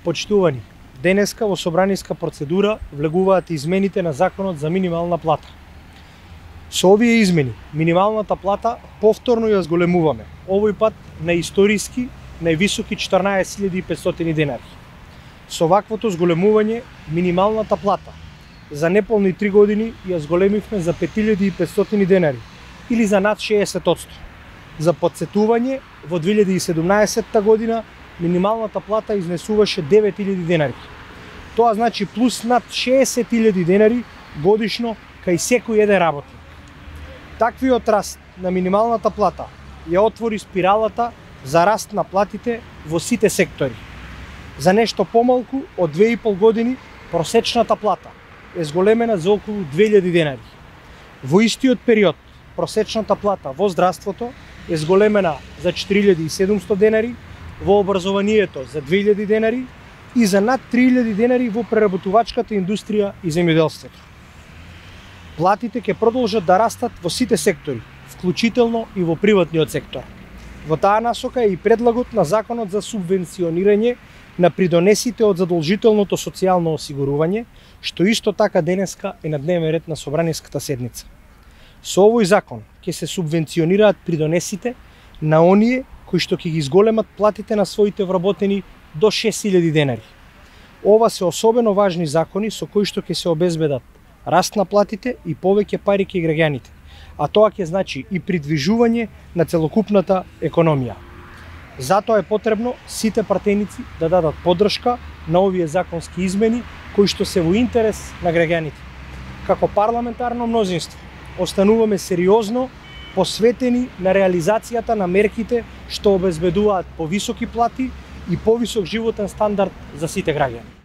Почитувани, денеска во собраниска процедура влегуваат измените на Законот за минимална плата. Со овие измени, минималната плата повторно ја зголемуваме, овој пат на историски највисоки 14.500 денари. Со ваквото зголемување, минималната плата за неполни 3 години ја зголемивме за 5.500 денари, или за над 60%. За подсетување, во 2017 година минималната плата изнесуваше 9.000 денари. Тоа значи плюс над 60.000 денари годишно кај секој еден работник. Таквиот раст на минималната плата ја отвори спиралата за раст на платите во сите сектори. За нешто помалку од 2,5 години просечната плата е зголемена за околу 2.000 денари. Во истиот период просечната плата во здравството е зголемена за 4.700 денари, во образованието за 2.000 денари и за над 3.000 денари во преработувачката индустрија и земјоделството. Платите ќе продолжат да растат во сите сектори, вклучително и во приватниот сектор. Во таа насока е и предлагот на Законот за субвенционирање на придонесите од задолжителното социјално осигурување, што исто така денеска е на дневен ред на собраниската седница. Со овој закон ќе се субвенционираат придонесите на оние кои што ќе ги зголемат платите на своите вработени до 6.000 денари. Ова се особено важни закони со кои што ќе се обезбедат раст на платите и повеќе пари кај граѓаните, а тоа ќе значи и придвижување на целокупната економија. Затоа е потребно сите пратеници да дадат поддршка на овие законски измени кои што се во интерес на граѓаните. Како парламентарно мнозинство остануваме сериозно посветени на реализацијата на мерките што обезбедуваат повисоки плати и повисок животен стандард за сите граѓани.